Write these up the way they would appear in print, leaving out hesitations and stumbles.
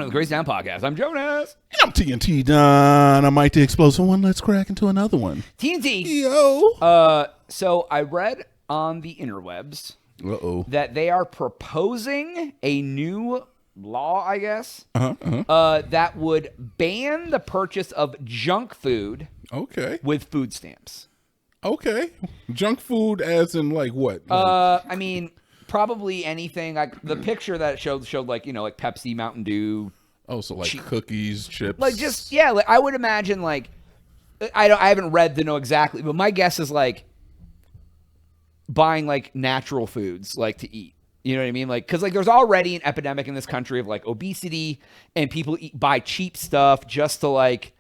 the Crazy Town Podcast. I'm Jonas. And I'm TNT Dynamite the Explosive One. Let's crack into another one. TNT. Yo. So I read on the interwebs that they are proposing a new law, I guess, that would ban the purchase of junk food with food stamps. Okay. Junk food as in like what? I mean, probably anything. Like the picture that it showed like, you know, like Pepsi, Mountain Dew. Oh, so like cookies, chips. Like just, yeah, like I would imagine like, I haven't read to know exactly, but my guess is like buying like natural foods like to eat. You know what I mean? Like, because like there's already an epidemic in this country of like obesity, and people buy cheap stuff just to like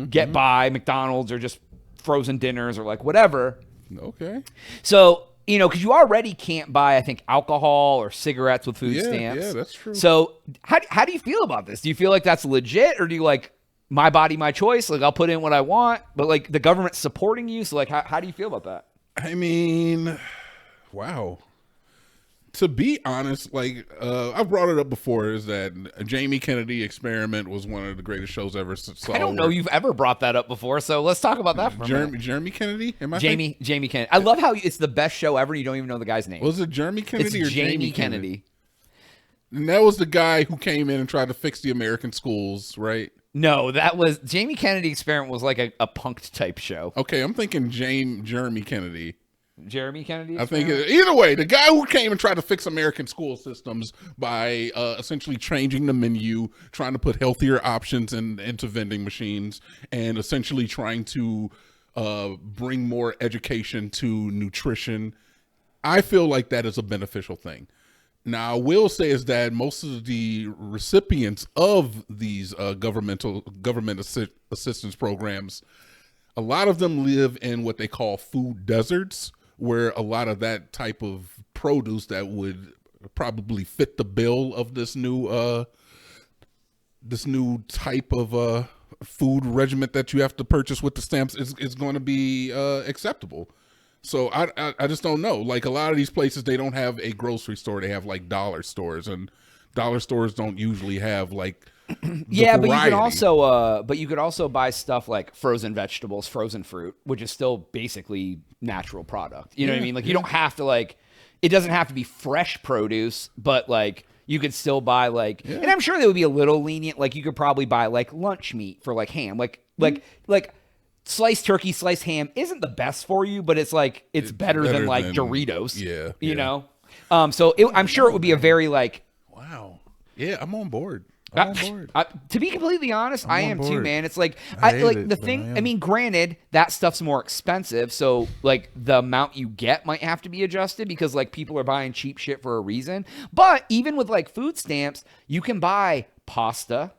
get by, McDonald's or just frozen dinners or like whatever. Okay. So, you know, because you already can't buy, I think, alcohol or cigarettes with food stamps. Yeah, that's true. So how do you feel about this? Do you feel like that's legit, or do you like my body, my choice? Like I'll put in what I want, but like the government's supporting you. So like, how do you feel about that? I mean, wow. To be honest, like I've brought it up before, is that Jamie Kennedy Experiment was one of the greatest shows ever. I don't know you've ever brought that up before, so let's talk about that for a minute. Jeremy Kennedy? Jamie Kennedy. I love how it's the best show ever. You don't even know the guy's name. Was it Jeremy Kennedy it's or Jamie Kennedy? And that was the guy who came in and tried to fix the American schools, right? No, that was Jamie Kennedy Experiment was like a punked type show. Okay, I'm thinking Jeremy Kennedy. Jeremy Kennedy? I think either way, the guy who came and tried to fix American school systems by essentially changing the menu, trying to put healthier options into vending machines, and essentially trying to bring more education to nutrition. I feel like that is a beneficial thing. Now, I will say is that most of the recipients of these government assistance programs, a lot of them live in what they call food deserts, where a lot of that type of produce that would probably fit the bill of this new type of food regiment that you have to purchase with the stamps is going to be acceptable. So I just don't know. Like a lot of these places, they don't have a grocery store; they have like dollar stores, and dollar stores don't usually have like. Yeah, but you could also buy stuff like frozen vegetables, frozen fruit, which is still basically natural product. You know what I mean? Like you don't have to like, it doesn't have to be fresh produce, but like you could still buy like, and I'm sure they would be a little lenient. Like you could probably buy like lunch meat for like ham, like sliced turkey, sliced ham isn't the best for you, but it's like it's better than like Doritos. You know. So I'm sure it would be a very like. Wow. Yeah, I'm on board. To be completely honest, I am too, man. It's like I mean, granted, that stuff's more expensive, so like the amount you get might have to be adjusted because like people are buying cheap shit for a reason. But even with like food stamps, you can buy pasta.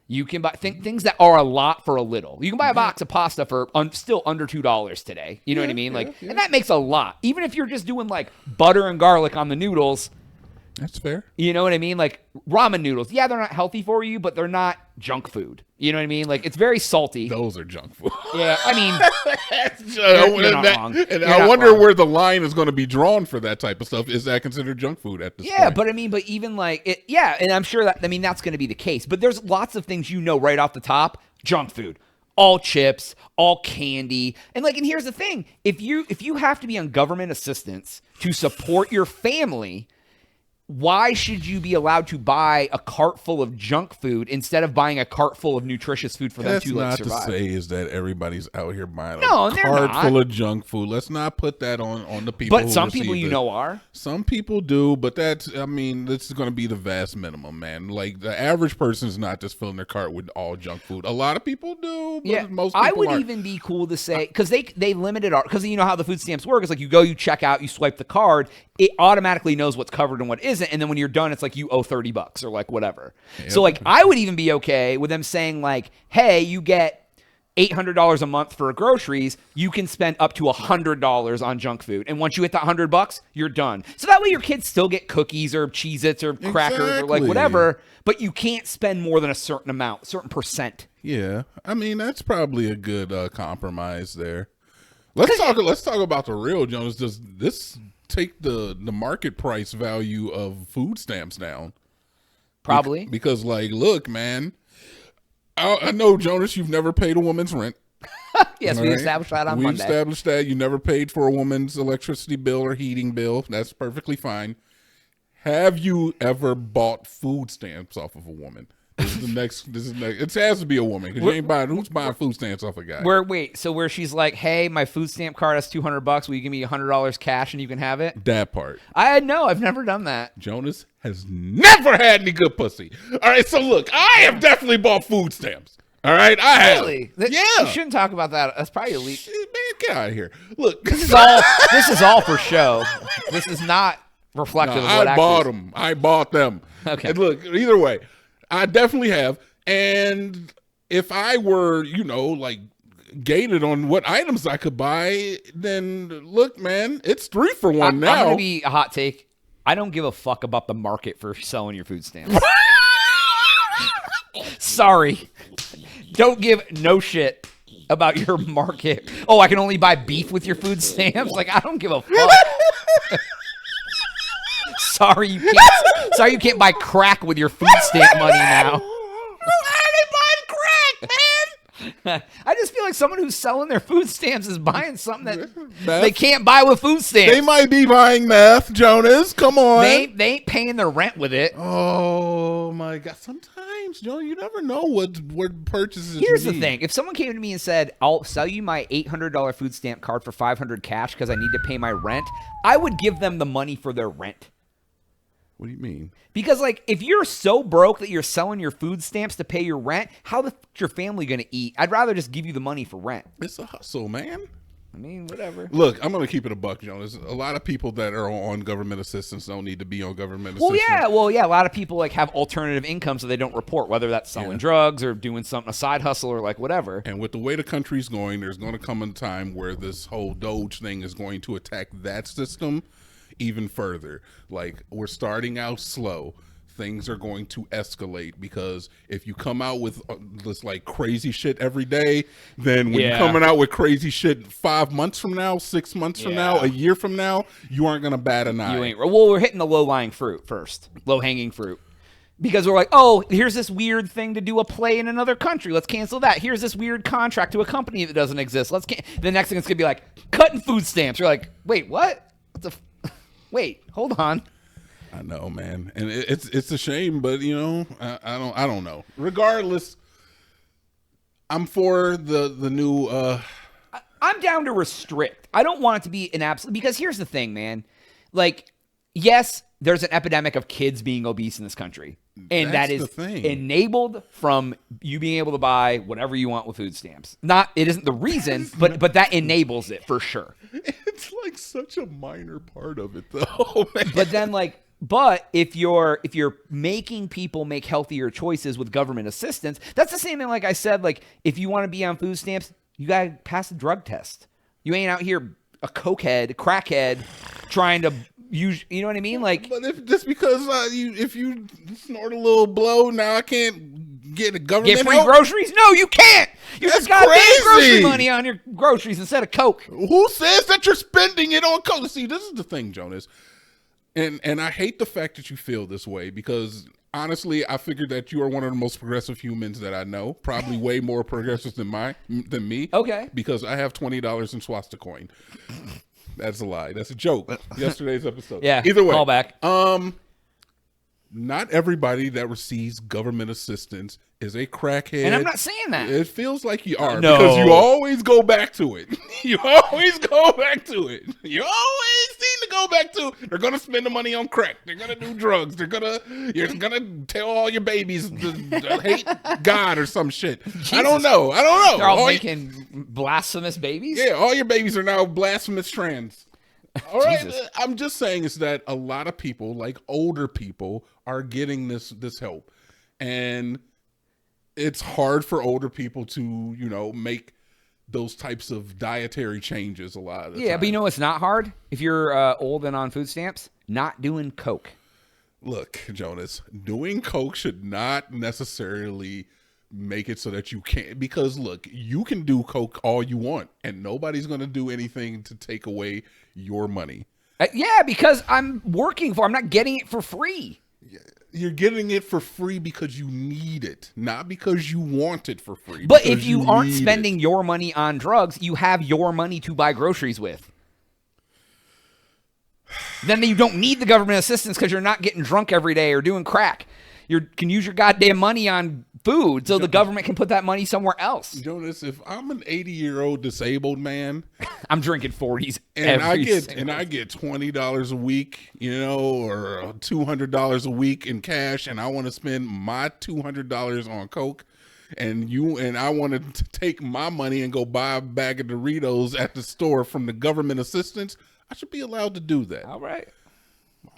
You can buy things that are a lot for a little. You can buy a box of pasta for still under $2 today. You know what I mean? Like, and that makes a lot. Even if you're just doing like butter and garlic on the noodles. That's fair. You know what I mean? Like ramen noodles. Yeah, they're not healthy for you, but they're not junk food. You know what I mean? Like it's very salty. Those are junk food. Yeah, I mean, you're not wrong. And I wonder where the line is going to be drawn for that type of stuff. Is that considered junk food at this point? Yeah, but I mean, but even like it, and I'm sure that's going to be the case. But there's lots of things right off the top, junk food. All chips, all candy. And like, and here's the thing. If you have to be on government assistance to support your family, why should you be allowed to buy a cart full of junk food instead of buying a cart full of nutritious food for them to like survive? That's not to say is that everybody's out here buying a cart full of junk food. Let's not put that on the people. But some people are. Some people do, but this is going to be the vast minimum, man. Like the average person is not just filling their cart with all junk food. A lot of people do, but most people I would even be cool to say, because they limited because you know how the food stamps work. It's like you check out, you swipe the card, it automatically knows what's covered and what isn't. And then when you're done, it's like you owe $30 or like whatever. Yep. So like I would even be okay with them saying like, hey, you get $800 a month for groceries. You can spend up to $100 on junk food. And once you hit that $100, you're done. So that way your kids still get cookies or Cheez-Its or crackers or like whatever, but you can't spend more than a certain amount, certain percent. Yeah. I mean, that's probably a good compromise there. Let's talk about the real, Jonas. Does this take the market price value of food stamps down? Probably. Because, like, look, man, I know, Jonas, you've never paid a woman's rent. Yes, All we right? established that on We Monday. established that you never paid for a woman's electricity bill or heating bill. That's perfectly fine. Have you ever bought food stamps off of a woman? This is next. It has to be a woman because you ain't buying. Who's buying food stamps off a guy? Where she's like, hey, my food stamp card has $200. Will you give me $100 cash and you can have it? That part. I've never done that. Jonas has never had any good pussy. All right, so look, I have definitely bought food stamps. All right, I have. Really? Yeah. You shouldn't talk about that. That's probably illegal. Shit, man, get out of here. Look, This is all for show. This is not reflective of what I bought them. I bought them. Okay. And look, either way, I definitely have. And if I were, like gated on what items I could buy, then look, man, it's 3 for 1 now. I'm going to be a hot take. I don't give a fuck about the market for selling your food stamps. Sorry. Don't give no shit about your market. Oh, I can only buy beef with your food stamps? Like, I don't give a fuck. Sorry, you can't buy crack with your food stamp money now. I didn't buy crack, man. I just feel like someone who's selling their food stamps is buying something that Meth? they can't buy with food stamps. They might be buying meth, Jonas. Come on. They ain't paying their rent with it. Oh my God! Sometimes, you never know what purchases. Here's you the need. thing: if someone came to me and said, "I'll sell you my $800 food stamp card for $500 cash because I need to pay my rent," I would give them the money for their rent. What do you mean? Because, like, if you're so broke that you're selling your food stamps to pay your rent, how the f is your family going to eat? I'd rather just give you the money for rent. It's a hustle, man. I mean, whatever. Look, I'm going to keep it a buck, Jonas. A lot of people that are on government assistance don't need to be on government assistance. Well, yeah. A lot of people like have alternative income so they don't report, whether that's selling drugs or doing something, a side hustle or like whatever. And with the way the country's going, there's going to come a time where this whole Doge thing is going to attack that system even further. Like, we're starting out slow. Things are going to escalate because if you come out with this like crazy shit every day, then when you're coming out with crazy shit 5 months from now, 6 months from now, a year from now, you aren't going to bat an eye. You ain't. Well, we're hitting the low-lying fruit first, low-hanging fruit. Because we're like, oh, here's this weird thing to do a play in another country. Let's cancel that. Here's this weird contract to a company that doesn't exist. The next thing it's going to be like, cutting food stamps. You're like, wait, what? Wait, hold on. I know, man, and it's a shame, but I don't know. Regardless, I'm for the new. I'm down to restrict. I don't want it to be an absolute, because here's the thing, man. Like, yes, there's an epidemic of kids being obese in this country, and That's that is the thing. enabled from you being able to buy whatever you want with food stamps. It isn't the reason, but that enables it for sure. It's like such a minor part of it, though, man. But then, but if you're making people make healthier choices with government assistance, that's the same thing. Like I said, like if you want to be on food stamps, you gotta pass a drug test. You ain't out here a cokehead, crackhead, trying to use. You know what I mean? Like, But just because if you snort a little blow, now I can't get a government get free help? groceries? No, you can't. You That's just got to pay crazy. grocery money on your groceries instead of Coke. Who says that you're spending it on coke? See, this is the thing, Jonas. And I hate the fact that you feel this way because honestly, I figured that you are one of the most progressive humans that I know. Probably way more progressive than me. Okay. Because I have $20 in swastika coin. That's a lie. That's a joke. Yesterday's episode. Yeah. Either way. Call back. Not everybody that receives government assistance is a crackhead. And I'm not saying that. It feels like you are No. because you always go back to it. You always go back to it. You always seem to go back to it. They're gonna spend the money on crack. They're gonna do drugs. You're gonna tell all your babies to hate God or some shit. I don't know. They're all making blasphemous babies? Yeah, all your babies are now blasphemous trans. All right, Jesus. I'm just saying is that a lot of people, like older people, are getting this help, and it's hard for older people to make those types of dietary changes a lot of the time. But you know what's not hard? If you're old and on food stamps, not doing Coke. Look, Jonas, doing Coke should not necessarily make it so that you can't, because look, you can do Coke all you want and nobody's going to do anything to take away your money. Because I'm not getting it for free. You're getting it for free because you need it, not because you want it for free. But because if you aren't need spending it. your money on drugs, you have your money to buy groceries with. Then you don't need the government assistance because you're not getting drunk every day or doing crack. You can use your goddamn money on food so the government can put that money somewhere else. Jonas, if I'm an 80-year-old disabled man, I'm drinking 40s and I every get single $20 a week, or $200 a week in cash, and I want to spend my $200 on Coke, and I want to take my money and go buy a bag of Doritos at the store from the government assistance, I should be allowed to do that. All right.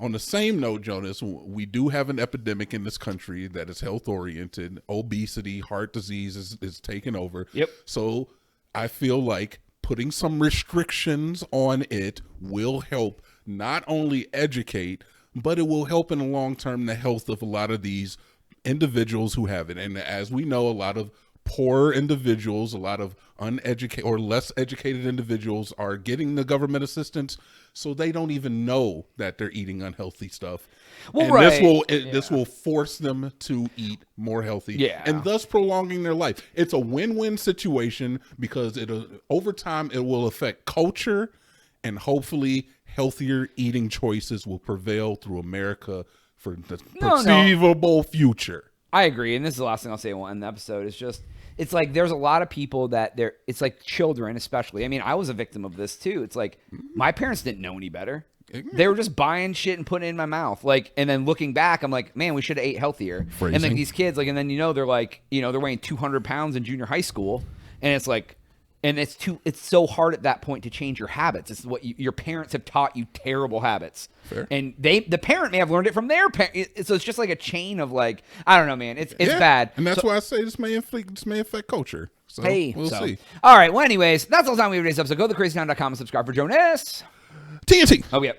On the same note, Jonas, we do have an epidemic in this country that is health oriented. Obesity, heart disease is taking over. Yep. So I feel like putting some restrictions on it will help not only educate, but it will help in the long term the health of a lot of these individuals who have it. And as we know, a lot of poor individuals, a lot of uneducated or less educated individuals are getting the government assistance, so they don't even know that they're eating unhealthy stuff. Well, and right. this will force them to eat more healthy, and thus prolonging their life. It's a win-win situation because over time it will affect culture, and hopefully healthier eating choices will prevail through America for the perceivable future. I agree, and this is the last thing I'll say in the episode. Is just, it's like there's a lot of people that it's like children especially. I mean, I was a victim of this too. It's like my parents didn't know any better. They were just buying shit and putting it in my mouth. And then looking back, I'm like, man, we should have ate healthier. Phrasing. And like these kids, and then they're like, they're weighing 200 pounds in junior high school, and it's like, and it's so hard at that point to change your habits. It's what your parents have taught you, terrible habits. Fair. And the parent may have learned it from their parent. So it's just like a chain of I don't know, man. It's bad. And that's why I say this may affect culture. So we'll see. All right. Well, anyways, that's all the time we have for today's episode. Go to thecrazytown.com and subscribe for Jonas. TNT. Oh, yeah.